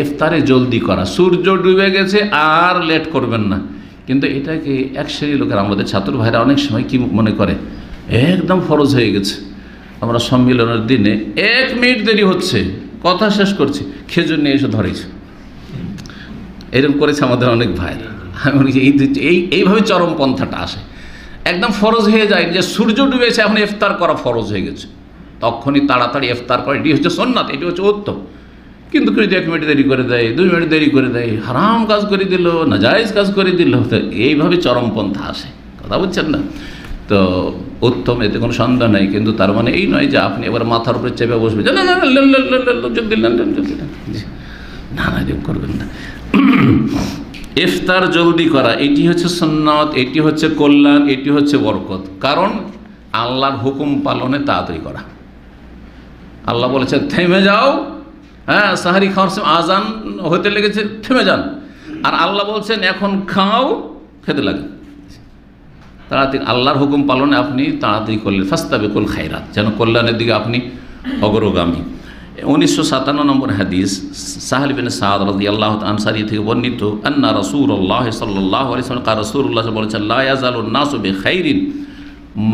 ইফতারে জলদি করা, সূর্য ডুবে গেছে আর লেট করবেন না। কিন্তু এটাকে এক শ্রেণীর লোকের, আমাদের ছাত্র ভাইরা অনেক সময় কি মনে করে, একদম ফরজ হয়ে গেছে, আমরা সম্মিলনের দিনে 1 মিনিট দেরি হচ্ছে, কথা শেষ করছি, খেজুর নিয়ে এসে ধরেছে। এরকম করেছে আমাদের অনেক ভাইরা। এইভাবে চরম পন্থাটা আসে, একদম ফরজ হয়ে যায় যে সূর্য ডুবেছে, এখন ইফতার করা ফরজ হয়ে গেছে, তখনই তাড়াতাড়ি ইফতার করে, এটি হচ্ছে সুন্নাত, এটি হচ্ছে উত্তম। কিন্তু কেউ 1 মিনিট দেরি করে দেয়, 2 মিনিট দেরি করে দেয়, হারাম কাজ করে দিল, নাজায়েজ কাজ করে দিল, তো এইভাবে চরমপন্থা আসে, কথা বুঝছেন না? তো উত্তম, এতে কোনো সন্দেহ নেই, কিন্তু তার মানে এই নয় যে আপনি এবার মাথার উপরে চেপে বসবে, না না এরকম করবেন না। ইফতার জলদি করা এটি হচ্ছে সুন্নাত, এটি হচ্ছে কল্যাণ, এটি হচ্ছে বরকত। কারণ আল্লাহর হুকুম পালনে তাড়াতাড়ি করা। আল্লাহ বলেছেন থেমে যাও, হ্যাঁ সাহারি খাওয়ার সময় আজান হতে লেগেছে, থেমে যান। আর আল্লাহ বলছেন এখন খাও, খেতে লাগে। তাড়াতাড়ি আল্লাহর হুকুম পালনে আপনি তাড়াতাড়ি করলেন, ফাস্তাবিকুল খায়রাত, যেন কল্যাণের দিকে আপনি অগ্রগামী। 1957 নম্বর হাদিস, সাহল বিন সাদ রাদিয়াল্লাহু তাআলা আনসারী থেকে বর্ণিত, আন্না রাসূলুল্লাহ সাল্লাল্লাহু আলাইহি ওয়াসাল্লাম কাল, রাসূলুল্লাহ বলেছেন, লা ইয়াজালুন নাসু বিখাইরিন,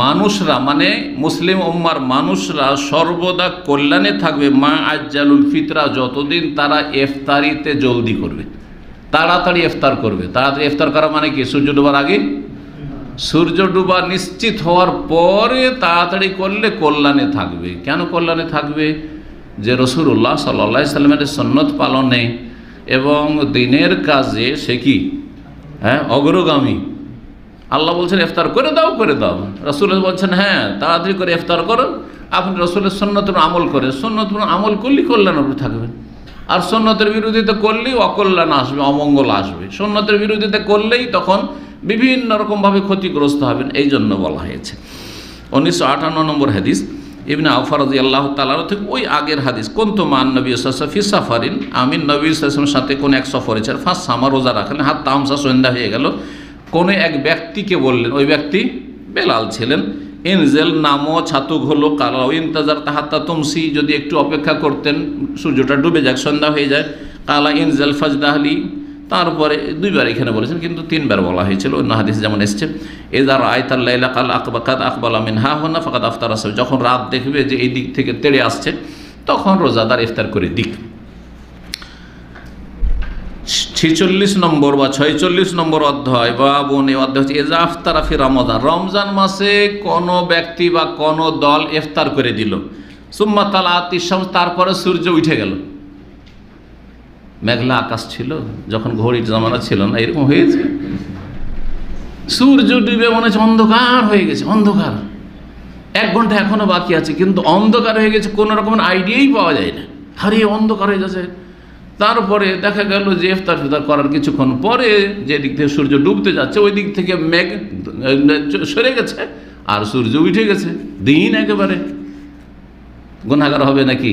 মানুষরা মানে মুসলিম উম্মার মানুষরা সর্বদা কল্যাণে থাকবে, মা আজ্জালুল ফিতরা, যতদিন তারা ইফতারিতে জলদি করবে, তাড়াতাড়ি ইফতার করবে। তাড়াতাড়ি ইফতার করা মানে কি? সূর্য ডোবার আগে, সূর্য ডুবা নিশ্চিত হওয়ার পরে তাড়াতাড়ি করলে কল্যাণে থাকবে। কেন কল্যাণে থাকবে? যে রাসূলুল্লাহ সাল্লাল্লাহু আলাইহি ওয়াসাল্লামের সুন্নাত পালনে এবং দিনের কাজে সে কি, হ্যাঁ, অগ্রগামী। আল্লাহ বলছেন ইফতার করে দাও, করে দাও। রাসূল বলছেন হ্যাঁ তাড়াতাড়ি করে ইফতার করো। আপনি রাসূলের সুন্নতের আমল করে, সুন্নতের আমল করলেই কল্যাণের উপরে থাকবেন। আর সুন্নতের বিরোধিতা করলেই অকল্যাণ আসবে, অমঙ্গল আসবে। সুন্নতের বিরোধিতা করলেই তখন বিভিন্ন রকমভাবে ক্ষতিগ্রস্ত হবেন। এই জন্য বলা হয়েছে। 1958 নম্বর হাদিস, ইবনে আউফা রাদিয়াল্লাহু তাআলা থেকে ওই আগের হাদিস, কুনতু মান নবী সাল্লাল্লাহু আলাইহি ওয়াসাল্লাম ফি সাফারিন, আমি নবী সাল্লাল্লাহু আলাইহি ওয়াসাল্লামের সাথে কোন এক সফরে ছিলাম, ফার্স্ট সামা রোজা রাখলেন, হাত তামসা, সন্ধ্যা হয়ে গেল। কোন এক ব্যক্তিকে বললেন, ওই ব্যক্তি বেলাল ছিলেন, ইনজেল, নামো, ছাতুক হলো, কালা ইনতাজার তাহাত্তা তুমসি, যদি একটু অপেক্ষা করতেন সূর্যটা ডুবে যাক, সন্ধ্যা হয়ে যায়, কালা ইনজেল ফাজদাহলি। তারপরে 2বার এখানে বলেছেন, কিন্তু 3বার বলা হয়েছিল অন্য হাদিসে যেমন এসছে, এদার আয়তাল লাইলা কাল আকবাকাদ আকবালা মিন হা হুনা ফাকাদ আফতার আসে, যখন রাত দেখবে যে এই দিক থেকে তেড়ে আসছে, তখন রোজাদার ইফতার করে দিক। 46 নম্বর বা 46 নম্বর অধ্যায় বা বোন, এই অধ্যায় হচ্ছে এজা আফতারা ফি রমজান, রমজান মাসে কোনো ব্যক্তি বা কোনো দল ইফতার করে দিল, সুম্মা তালাতিশ শামস, তারপরে সূর্য উঠে গেল। মেঘলা আকাশ ছিল, যখন ঘড়ির জামানা ছিল না, এরকম হয়েছে, সূর্য ডুবে মনে হচ্ছে অন্ধকার হয়ে গেছে, অন্ধকার, 1 ঘন্টা এখনো বাকি আছে, কিন্তু অন্ধকার হয়ে গেছে, কোনো রকমের আইডিয়াই পাওয়া যায় না, হারিয়ে অন্ধকার হয়ে যাচ্ছে। তারপরে দেখা গেল যে ইফতার ফিফতার করার কিছুক্ষণ পরে যে দিক থেকে সূর্য ডুবতে যাচ্ছে, ওই দিক থেকে মেঘ সরে গেছে আর সূর্য উঠে গেছে, দিন একেবারে। গুনাহগার হবে নাকি?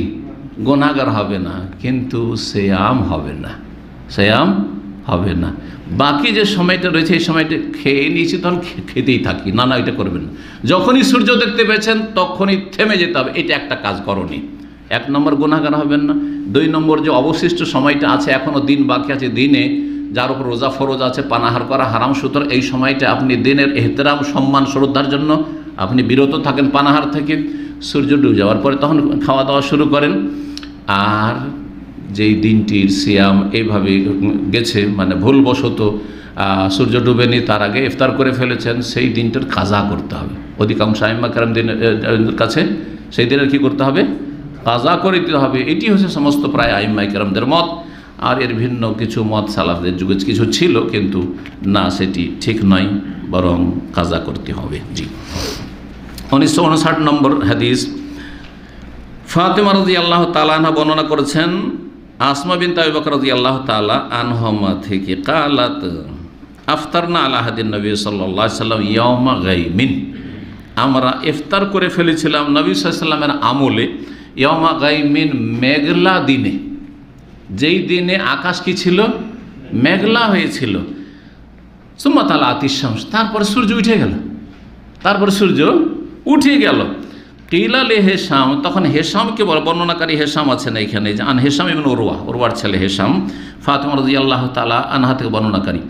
গুনাহগার হবে না, কিন্তু সিয়াম হবে না, সিয়াম হবে না। বাকি যে সময়টা রয়েছে, এই সময়টা খেয়ে নিয়েছি, তখন খেতেই থাকি, না না এটা করবেন না। যখনই সূর্য দেখতে পেয়েছেন তখনই থেমে যেতে হবে, এটা একটা কাজ করনি। 1 নম্বর গুনাহগার হবেন না। 2 নম্বর, যে অবশিষ্ট সময়টা আছে, এখনও দিন বাকি আছে, দিনে যার উপর রোজা ফরজ আছে, পানাহার করা হারাম, সুতরাং এই সময়টা আপনি দিনের এহতেরাম, সম্মান, শ্রদ্ধার জন্য আপনি বিরত থাকেন পানাহার থেকে। সূর্য ডুবে যাওয়ার পরে তখন খাওয়া দাওয়া শুরু করেন। আর যেই দিনটির সিয়াম এইভাবে গেছে, মানে ভুলবশত সূর্য ডুবেনি তার আগে ইফতার করে ফেলেছেন, সেই দিনটার কাজা করতে হবে। অধিকাংশ আইম্মা কেরাম দিনের কাছে সেই দিনের কী করতে হবে? কাজা করে দিতে হবে। এটি হচ্ছে সমস্ত প্রায় আইম্মা কেরামদের মত। আর এর ভিন্ন কিছু মত সালাফদের যুগে কিছু ছিল, কিন্তু না, সেটি ঠিক নয়, বরং কাজা করতে হবে। জি। 1959 নম্বর হাদিস, ফাতেমা রাদিয়াল্লাহু তাআলা আনহা বর্ণনা করেছেন, আসমা বিনত আবি বকর রাদিয়াল্লাহু তাআলা আনহুমা থেকে, কালাত আফতারনা আলা আহাদিন নবী সাল্লাল্লাহু আলাইহি ওয়াসাল্লাম ইয়াওমা গায়মিন, আমরা ইফতার করে ফেলেছিলাম নবী সাল্লাল্লাহু আলাইহি ওয়াসাল্লামের আমলে, ইয়াওমা গায়মিন, মেঘলা দিনে, যেই দিনে আকাশ কি ছিল? মেঘলা হয়েছিল। সুম্মা তালাতিশ শামস, তারপরে সূর্য উঠে গেল, তারপরে সূর্য উঠে গেল। কিলা লে হেশাম, তখন হেশামকে বলে, বর্ণনাকারী হেশাম আছেন এইখানে, যে আন হেশাম ইবনে উরওয়ার ছেলে হেশাম, ফাতিমা রাদিয়াল্লাহু তাআলা আনহা থেকে বর্ণনাকারী।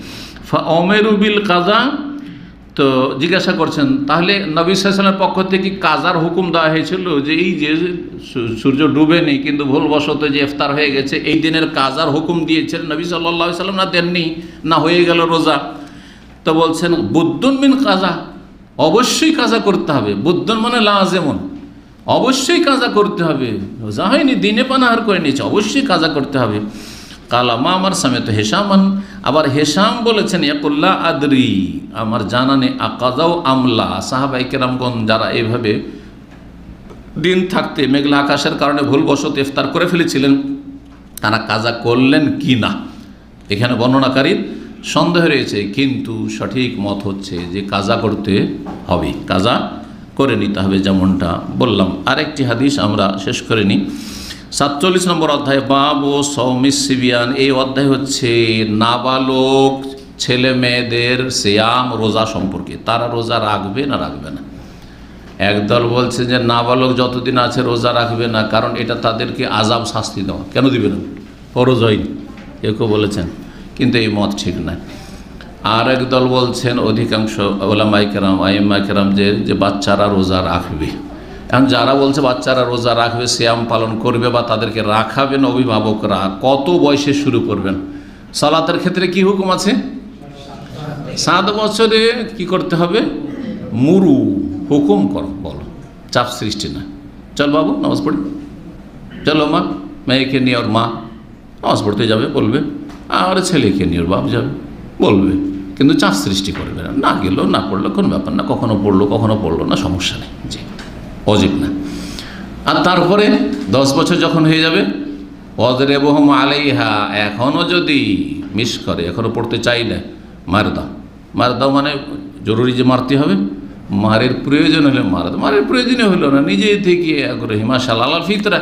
ফাউমেরু বিল কাজা, তো জিজ্ঞাসা করছেন তাহলে নবী সাল্লাল্লাহু আলাইহি ওয়াসাল্লামের পক্ষ থেকে কি কাজার হুকুম দেওয়া হয়েছিল, যে এই যে সূর্য ডুবেনি কিন্তু ভুলবশত যে ইফতার হয়ে গেছে এই দিনের কাজার হুকুম দিয়েছেন নবী সাল্লাল্লাহু আলাইহি ওয়াসাল্লাম, না দেননি, না হয়ে গেল রোজা? তো বলছেন বুদ্দুন মিন কাজা, অবশ্যই কাজা করতে হবে। বুদ্দুন মানে লাজেমন, অবশ্যই কাজা করতে হবে, রোজা হয়নি, দিনে পানাহার করে নিয়েছে, অবশ্যই কাজা করতে হবে। কালা মা আমার সামে তো হেসামান, আবার হেসাম বলেছেন ইয়াকুল্লা আদরি, আমার জানা নেই আকাজাও আমলা। সাহাবায়ে কেরামগণ যারা এইভাবে দিন থাকতে মেঘলা আকাশের কারণে ভুলবশত ইফতার করে ফেলেছিলেন, তারা কাজা করলেন কি না, এখানে বর্ণনাকারীর সন্দেহ রয়েছে, কিন্তু সঠিক মত হচ্ছে যে কাজা করতে হবে, কাজা করে নিতে হবে, যেমনটা বললাম। আরেকটি হাদিস আমরা শেষ করে নিই। 47 নম্বর অধ্যায়, বাব ও সৌমিস সিবিয়ান, এই অধ্যায় হচ্ছে নাবালক ছেলে মেয়েদের সিয়াম, রোজা সম্পর্কে। তারা রোজা রাখবে না রাখবে না? একদল বলছে যে নাবালক যতদিন আছে রোজা রাখবে না, কারণ এটা তাদেরকে আযাব শাস্তি দেওয়া। কেন দিবে না? ফরজ হয়নি, কেউ বলেছেন, কিন্তু এই মত ঠিক না। আর একদল বলছেন অধিকাংশ ওলামায়ে কেরাম, আইম্মায়ে কেরাম, যে বাচ্চারা রোজা রাখবে। এখন যারা বলছে বাচ্চারা রোজা রাখবে, সিয়াম পালন করবে বা তাদেরকে রাখাবেন অভিভাবকরা, কত বয়সে শুরু করবেন? সালাতের ক্ষেত্রে কি হুকুম আছে? 7 বছরে কি করতে হবে? মুরু, হুকুম করো, বলো, চাপ সৃষ্টি না। চল বাবু নামাজ পড়ি, চলো মা, মেয়েকে নিয়ে ওর মা নামাজ পড়তে যাবে বলবে, আর ছেলেকে নিয়ে ওর বাপ যাবে বলবে, কিন্তু চাপ সৃষ্টি করবে না। না গেলো না পড়লো কোনো ব্যাপার না, কখনো পড়লো না, সমস্যা নেই, জি, অজিব না। আর তারপরে 10 বছর যখন হয়ে যাবে, ওয়াজরিবুহুম আলাইহা, এখনও যদি মিস করে, এখনও পড়তে চাই না, মার দাও, মানে জরুরি যে মারতে হবে, মারের প্রয়োজন হলে মারের প্রয়োজনই হলো না, নিজে থেকে আগ্রহী, মাশাআল্লাহ আলাল ফিতরা।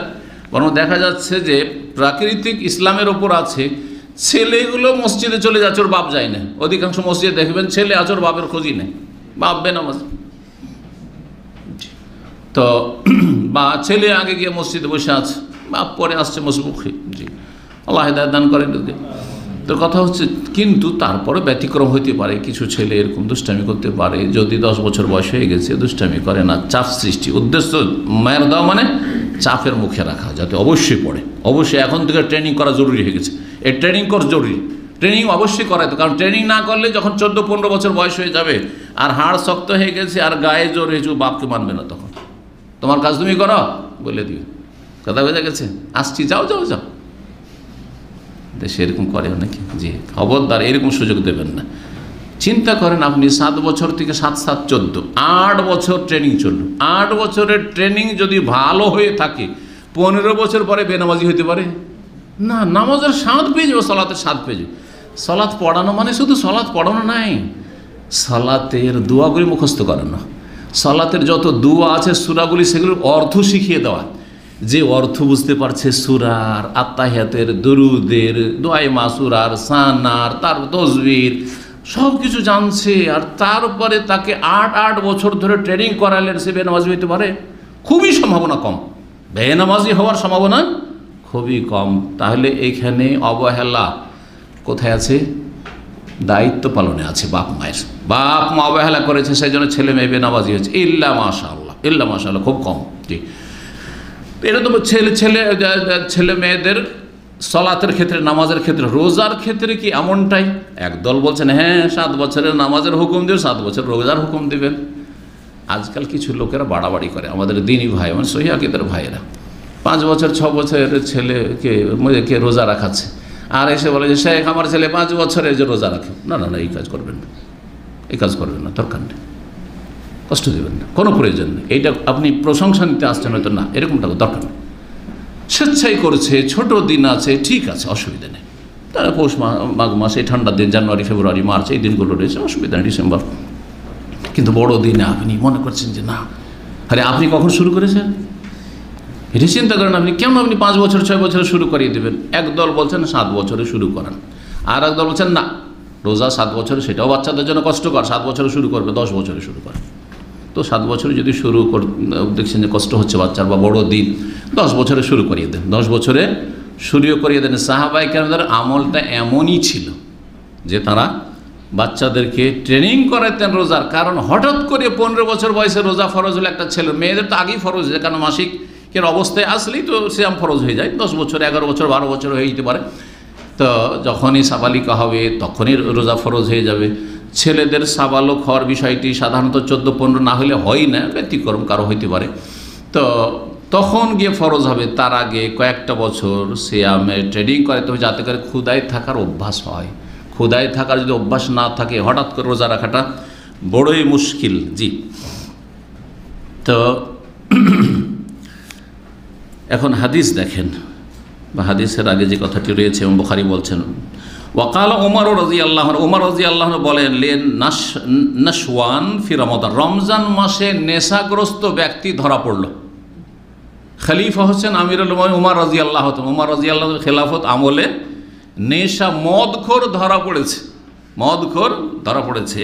বরং দেখা যাচ্ছে যে প্রাকৃতিক ইসলামের ওপর আছে, ছেলেগুলো মসজিদে চলে যাচ্ছে, ওর বাপ যায় না। অধিকাংশ মসজিদে দেখবেন ছেলে আছে, ওর বাপের খোঁজই নেই, বাপ বেনামাজ। তো বা ছেলে আগে গিয়ে মসজিদে বসে আছে, বাপ পরে আসছে মসবুখে, জি, আল্লাহ হিদায়াত দান করেন। তো কথা হচ্ছে, কিন্তু তারপরে ব্যতিক্রম হইতে পারে, কিছু ছেলে এরকম দুষ্টামি করতে পারে, যদি 10 বছর বয়স হয়ে গেছে দুষ্টামি করে না, চাপ সৃষ্টি, উদ্দেশ্য মায়ের দেওয়া মানে চাপের মুখে রাখা, যাতে অবশ্যই পড়ে। অবশ্যই এখন থেকে ট্রেনিং করা জরুরি হয়ে গেছে, এই ট্রেনিং কোর্স জরুরি, ট্রেনিং অবশ্যই করাইতো, কারণ ট্রেনিং না করলে যখন 14-15 বছর বয়স হয়ে যাবে আর হাড় শক্ত হয়ে গেছে আর গায়ে জোর হয়েছে, বাপকে মানবে না, তখন তোমার কাজ তুমি করো বলে দিও, কথা বোঝা গেছে, আসছি, যাও। সেরকম করে নাকি? জি, খবরদার, এরকম সুযোগ দেবেন না। চিন্তা করেন আপনি 7 বছর থেকে 7, 7, 14, 8 বছর ট্রেনিং চলল। 8 বছরের ট্রেনিং যদি ভালো হয়ে থাকে, 15 বছর পরে বেনামাজি হতে পারে না? নামাজের স্বাদ পেয়ে যাবে, সলাতের স্বাদ পেয়ে যাবে। সলাৎ পড়ানো মানে শুধু সলাৎ পড়ানো নাই, সলাতের দোয়াগুলি মুখস্থ করানো, সলাতের যত দোয়া আছে সূরাগুলি, সেগুলোর অর্থ শিখিয়ে দেওয়া। যে অর্থ বুঝতে পারছে সূরার, আত্তাহিয়াতের, দুরুদের, দোয়ায়ে মাসুরার, সানার, তার তাসবির, সব কিছু জানছে, আর তারপরে তাকে 8 বছর ধরে ট্রেনিং করালেন, সে বেনামাজি হইতে পারে? খুবই সম্ভাবনা কম, বেনামাজি হওয়ার সম্ভাবনা খুবই কম। তাহলে এইখানে অবহেলা কোথায় আছে? দায়িত্ব পালনে আছে বাপ মায়ের। বাপ মা অবহেলা করেছে, সেই জন্য ছেলে মেয়ে বেনামাজি হয়েছে, ইল্লা মাশাআল্লাহ, খুব কম। জি, এটা তো ছেলে মেয়েদের সলাতের ক্ষেত্রে, নামাজের ক্ষেত্রে, রোজার ক্ষেত্রে কি এমনটাই? একদল বলছেন হ্যাঁ 7 বছরের নামাজের হুকুম দেবেন, 7 বছর রোজার হুকুম দেবেন। আজকাল কিছু লোকেরা বাড়াবাড়ি করে, আমাদের দিনী ভাই, মানে সহিহ আকীদার ভাইয়েরা, 5 বছর 6 বছরের ছেলেকে রোজা রাখাচ্ছে, আর এসে বলে যে শেখ আমার ছেলে 5 বছরে যে রোজা রাখে। না, এই কাজ করবেন না, দরকার নেই, কষ্ট দেবেন না, কোনো প্রয়োজন নেই। এইটা আপনি প্রশংসা নিতে আসছেন হয়তো, না, এরকমটা দরকার নেই। স্বেচ্ছাই করছে, ছোট দিন আছে, ঠিক আছে, অসুবিধা নেই। তারা পৌষ মাঘ মাস, এই ঠান্ডার দিন, জানুয়ারি, ফেব্রুয়ারি, মার্চ, এই দিনগুলো রয়েছে, অসুবিধা নেই, ডিসেম্বর। কিন্তু বড় দিনে আপনি মনে করছেন যে না, আরে আপনি কখন শুরু করেছেন এটা চিন্তা করেন। আপনি কেন 5 বছর 6 বছরে শুরু করিয়ে দেবেন? একদল বলছেন 7 বছরে শুরু করান, আর একদল বলছেন না, রোজা 7 বছরে, সেটাও বাচ্চাদের জন্য কষ্টকর, 7 বছরে শুরু করবে, 10 বছরে শুরু করেন। তো 7 বছরে যদি শুরু দেখছেন যে কষ্ট হচ্ছে বাচ্চার বা বড় দিন, 10 বছরে শুরু করিয়ে দেন, 10 বছরে শুরু করিয়ে দেন। সাহাবায়ে কেরামদের আমলটা এমনই ছিল যে তারা বাচ্চাদেরকে ট্রেনিং করাতেন রোজার। কারণ হঠাৎ করে 15 বছর বয়সে রোজা ফরজ হলে একটা ছেলে, মেয়েদের তো আগেই ফরজ হয়ে যায়, কারণ মাসিকের অবস্থায় আসলেই তো সিয়াম ফরজ হয়ে যায়। 10 বছর, 11 বছর, 12 বছর হয়ে যেতে পারে। তো যখনই সাবালিকা হবে তখনই রোজা ফরজ হয়ে যাবে। ছেলেদের সাবালক হওয়ার বিষয়টি সাধারণত 14-15 না হলে হয় না, ব্যতিক্রম কারো হইতে পারে। তো তখন গিয়ে ফরজ হবে। তার আগে কয়েকটা বছর সিয়ামে ট্রেনিং করাতে হবে, যাতে করে ক্ষুধায় থাকার অভ্যাস হয়। ক্ষুধায় থাকার যদি অভ্যাস না থাকে, হঠাৎ করে রোজা রাখাটা বড়ই মুশকিল। জি, তো এখন হাদিস দেখেন, বা হাদিসের আগে যে কথাটি রয়েছে এবং বুখারী বলছেন, ওয়াকাল ওমর রাদিয়াল্লাহু আনহু, ওমর রাদিয়াল্লাহু আনহু বলেন, লেন নাশওয়ান ফি রমাদান, রমজান মাসে নেশাগ্রস্ত ব্যক্তি ধরা পড়ল। খলিফা হচ্ছেন আমিরুল মুমিনিন ওমর রাদিয়াল্লাহু আনহু। ওমর রাদিয়াল্লাহু আনহু খেলাফত আমলে নেশা মদখোর ধরা পড়েছে, মদখোর ধরা পড়েছে,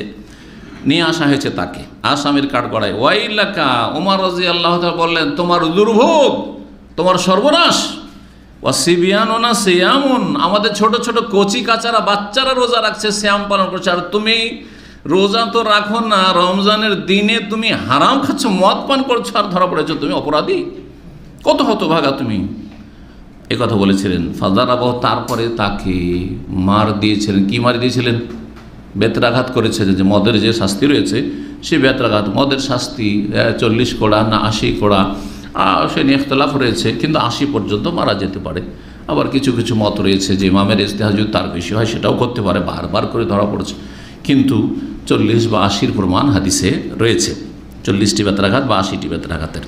নিয়ে আসা হয়েছে তাকে আসামির কাঠগড়ায়। ওয়াইলাকা, ওমর রাদিয়াল্লাহু তাআলা বললেন, তোমার দুর্ভোগ, তোমার সর্বনাশ। ওয়াসিবিয়ানুনা সিয়ামুন, আমাদের ছোট ছোট কচি কাচারা বাচ্চারা রোজা রাখছে, সিয়াম পালন করছে, আর তুমি রোজা তো রাখো না, রমজানের দিনে তুমি হারাম খাচ্ছ, মদ পান করছো, আর ধরা পড়েছো, তুমি অপরাধী, কত হতভাগা তুমি। এ কথা বলেছিলেন। ফাজারাবাহ, তারপরে তাকে মার দিয়েছিলেন। কি মার দিয়েছিলেন? বেত্রাঘাত করেছে। যে মদের যে শাস্তি রয়েছে সে বেত্রাঘাত, মদের শাস্তি 40 কোড়া না 80 কোড়া, সে নিয়ে ইখতিলাফ রয়েছে, কিন্তু 80 পর্যন্ত মারা যেতে পারে। আবার কিছু কিছু মত রয়েছে যে ইমামের ইজতিহাদ যদি তার বেশি হয় সেটাও করতে পারে, বারবার করে ধরা পড়েছে। কিন্তু 40 বা 80-র প্রমাণ হাদিসে রয়েছে, 40টি বেত্রাঘাত বা 80টি বেত্রাঘাতের।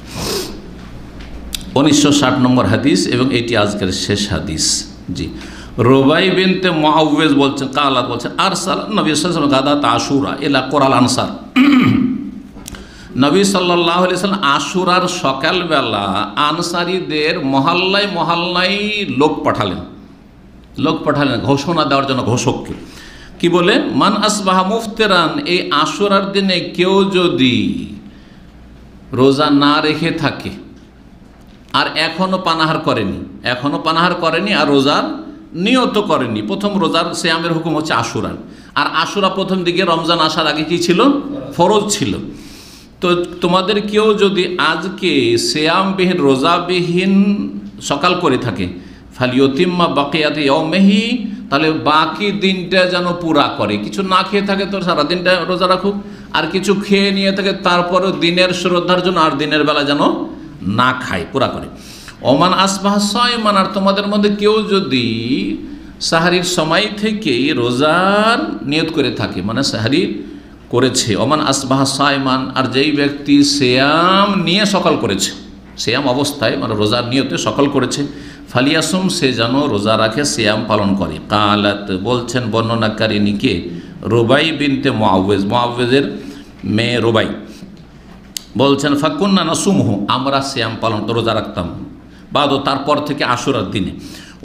1960 নম্বর হাদিস এবং এটি আজকের শেষ হাদিস। জি, রুবাই বিনতে মুআউযিজ বলছেন, কালাত বলছেন, আরসাল নবী সাল্লাল্লাহু আলাইহি ওয়াসাল্লাম গাদাত আশুরা ইলা কুরাল আনসার। নবী সাল্লাল্লাহু আলাইহি ওয়াসাল্লাম আশুরার সকালবেলা আনসারীদের মহল্লায় মহল্লায় লোক পাঠালেন, ঘোষণা দেওয়ার জন্য ঘোষককে। কি বলে? মান আসবাহা মুফতিরান, এই আশুরার দিনে কেউ যদি রোজা না রেখে থাকে আর এখনও পানাহার করেনি আর রোজার নিয়ত করেনি। প্রথম রোজার সিয়ামের হুকুম হচ্ছে আশুরার, আর আশুরা প্রথম দিকে রমজান আসার আগে কি ছিল? ফরজ ছিল। তো তোমাদের কেউ যদি আজকে সিয়ামবিহীন রোজাবিহীন সকাল করে থাকে, ফালিয়তিম্মা বাকিয়াতি ইয়াউমিহি, তাহলে বাকি দিনটা যেন পুরা করে। কিছু না খেয়ে থাকে তো সারা দিনটা রোজা রাখুক, আর কিছু খেয়ে নিয়ে থাকে তারপরেও দিনের শ্রদ্ধার জন্য আর দিনের বেলা যেন না খায়, পুরা করে। ওমান আসবাহ সায়মান, আর তোমাদের মধ্যে কেউ যদি সাহারির সময় থেকেই রোজার নিয়ত করে থাকে, মানে সাহারি করেছে। ওমান আসবাহ সায়মান, আর যেই ব্যক্তি সিয়াম নিয়ে সকাল করেছে, সিয়াম অবস্থায় মানে রোজার নিয়তে সকাল করেছে, ফালিয়াসুম, সে যেন রোজা রাখে, সিয়াম পালন করে। কালাত বলছেন বর্ণনাকারিনীকে রুবাই বিনতে মুআউযিজের মেয়ে রুবাই বলছেন, ফাকুন্না নাসুমহু, আমরা সিয়াম পালন রোজা রাখতাম, বাদও তারপর থেকে আশুরার দিনে।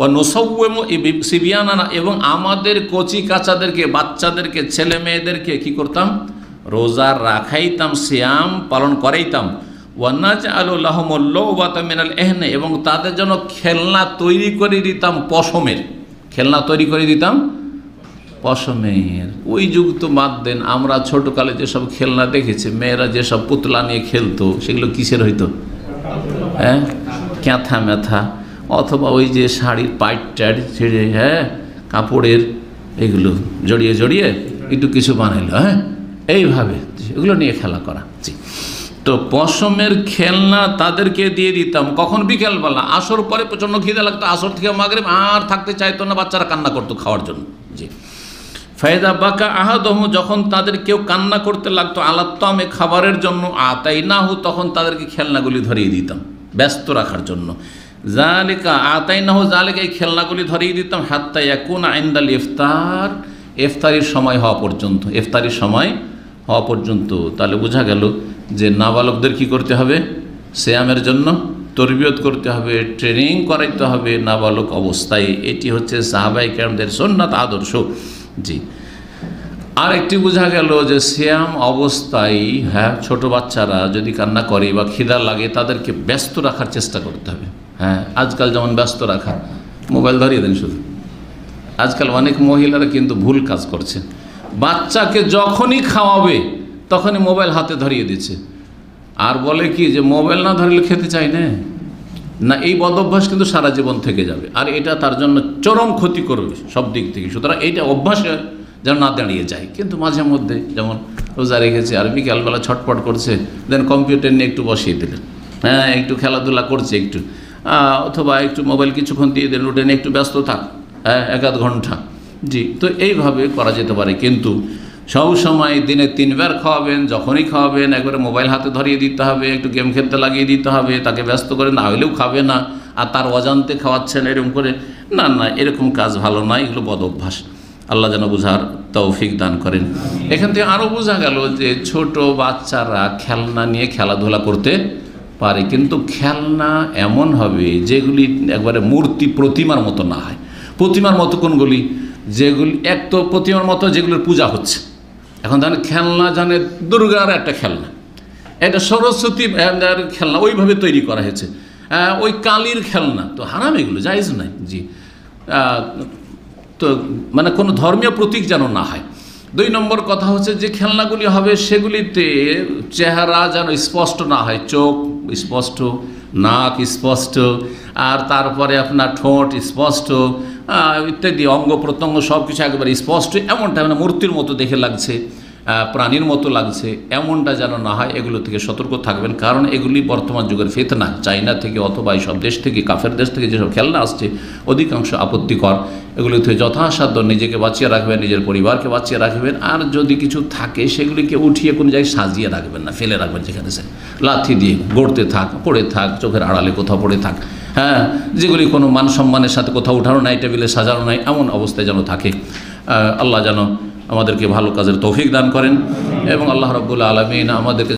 ও নুসাউমু সিবিয়ানানা, এবং আমাদের কচি কাচাদেরকে, বাচ্চাদেরকে, ছেলে মেয়েদেরকে কি করতাম? রোজা রাখাইতাম, সিয়াম পালন করাইতাম। ওয়ানাজআলু লাহুমুল লুবাতা মিনাল ইহনে, এবং তাদের জন্য খেলনা তৈরি করে দিতাম পশমের, খেলনা তৈরি করে দিতাম পশমের। ওই যুগ তো বাদ দেন, আমরা ছোটকালে যেসব খেলনা দেখেছি, মেয়েরা যেসব পুতলা নিয়ে খেলতো সেগুলো কিসের হইতো? হ্যাঁ, ক্যাঁথা ম্যাথা, অথবা ওই যে শাড়ির পাইট টাইট ছেড়ে, হ্যাঁ, কাপড়ের এগুলো জড়িয়ে জড়িয়ে একটু কিছু বানাইলো, হ্যাঁ, এইভাবে এগুলো নিয়ে খেলা করা। জি, তো পশমের খেলনা তাদেরকে দিয়ে দিতাম। কখন? বিকেলবেলা, আসর পরে প্রচণ্ড খিদে লাগতো, আসর থেকে মাগরিব আর থাকতে চাইতো না, বাচ্চারা কান্না করতো খাওয়ার জন্য। জি, ফায়দা বাকা আহাদহু, যখন তাদের কেউ কান্না করতে লাগতো আলাত্তামে, খাবারের জন্য, আতাইনাহু, তখন তাদেরকে খেলনাগুলি ধরিয়ে দিতাম ব্যস্ত রাখার জন্য। জালিকা আতাইনাহু, জালিকা, এই খেলনাগুলি ধরিয়ে দিতাম, হাত্তা ইয়াকুনা ইনদাল ইফতার, ইফতারির সময় হওয়া পর্যন্ত, ইফতারির সময় হওয়া পর্যন্ত। তাহলে বোঝা গেল যে নাবালকদের কি করতে হবে? সিয়ামের জন্য তরবিয়ত করতে হবে, ট্রেনিং করাইতে হবে নাবালক অবস্থায়। এটি হচ্ছে সাহাবায়ে কেরামদের সুন্নাত, আদর্শ। জি, আর একটি বোঝা গেল যে সিয়াম অবস্থায় হ্যাঁ ছোট বাচ্চারা যদি কান্না করে বা খিদা লাগে তাদেরকে ব্যস্ত রাখার চেষ্টা করতে হবে। হ্যাঁ, আজকাল যেমন ব্যস্ত রাখা, মোবাইল ধরিয়ে দেন শুধু। আজকাল অনেক মহিলারা কিন্তু ভুল কাজ করছে, বাচ্চাকে যখনই খাওয়াবে তখনই মোবাইল হাতে ধরিয়ে দিচ্ছে, আর বলে কি যে মোবাইল না ধরলে খেতে চাই না। এই বদ অভ্যাস কিন্তু সারা জীবন থেকে যাবে, আর এটা তার জন্য চরম ক্ষতি করবে সব দিক থেকে। সুতরাং এইটা অভ্যাসে যেন না দাঁড়িয়ে যায়। কিন্তু মাঝে মধ্যে যেমন রোজা রেখেছে আর বিকালবেলা ছটপট করছে, দেন কম্পিউটার নিয়ে একটু বসিয়ে দিলেন, হ্যাঁ একটু খেলাধুলা করছে একটু, অথবা একটু মোবাইল কিছুক্ষণ দিয়ে দিলেন, উঠে নিয়ে একটু ব্যস্ত থাক, হ্যাঁ 1-8 ঘন্টা। জি, তো এইভাবে করা যেতে পারে। কিন্তু সব সময় দিনে 3 বার খাওয়াবেন, যখনই খাওয়াবেন একবারে মোবাইল হাতে ধরিয়ে দিতে হবে, একটু গেম খেলতে লাগিয়ে দিতে হবে, তাকে ব্যস্ত করে না হইলেও খাবে না, আর তার অজান্তে খাওয়াচ্ছেন এরকম করে, না এরকম কাজ ভালো নয়, এগুলো বদ অভ্যাস। আল্লাহ যেন বুঝার তৌফিক দান করেন। এখান থেকে আরও বোঝা গেল যে ছোট বাচ্চারা খেলনা নিয়ে খেলাধুলা করতে পারে, কিন্তু খেলনা এমন হবে যেগুলি একবারে মূর্তি প্রতিমার মতো না হয়। প্রতিমার মতো কোনগুলি? যেগুলি এক তো প্রতিমার মতো যেগুলোর পূজা হচ্ছে। এখন জানে খেলনা, জানে দুর্গার একটা খেলনা, এটা সরস্বতী খেলনা ওইভাবে তৈরি করা হয়েছে, ওই কালীর খেলনা, তো হারাম, এগুলো জায়েজ নাই। জি, তো মানে কোনো ধর্মীয় প্রতীক যেন না হয়। 2 নম্বর কথা হচ্ছে যে খেলনাগুলি হবে সেগুলিতে চেহারা যেন স্পষ্ট না হয়, চোখ স্পষ্ট, নাক স্পষ্ট, আর তারপরে আপনার ঠোঁট স্পষ্ট, ইত্যাদি অঙ্গ প্রত্যঙ্গ সব কিছু একেবারে স্পষ্ট, এমনটা মানে মূর্তির মতো দেখে লাগছে, প্রাণীর মতো লাগছে, এমনটা যেন না হয়। এগুলো থেকে সতর্ক থাকবেন, কারণ এগুলি বর্তমান যুগের ফিতনা। চায়না থেকে অথবা এইসব দেশ থেকে, কাফের দেশ থেকে যেসব খেলনা আসছে অধিকাংশ আপত্তিকর। এগুলি থেকে যথাসাধ্য নিজেকে বাঁচিয়ে রাখবেন, নিজের পরিবারকে বাঁচিয়ে রাখবেন। আর যদি কিছু থাকে সেগুলিকে উঠিয়ে কোনো জায়গায় সাজিয়ে রাখবেন না, ফেলে রাখবেন যেখানে সে লাথি দিয়ে গড়তে থাক, পড়ে থাক, চোখের আড়ালে কোথাও পড়ে থাক, হ্যাঁ যেগুলি কোনো মান সম্মানের সাথে কোথাও উঠানো নাই, টেবিলে সাজানো নাই, এমন অবস্থায় যেন থাকে। আল্লাহ যেন আমাদেরকে ভালো কাজের তৌফিক দান করেন এবং আল্লাহ রাব্বুল আলামিন আমাদেরকে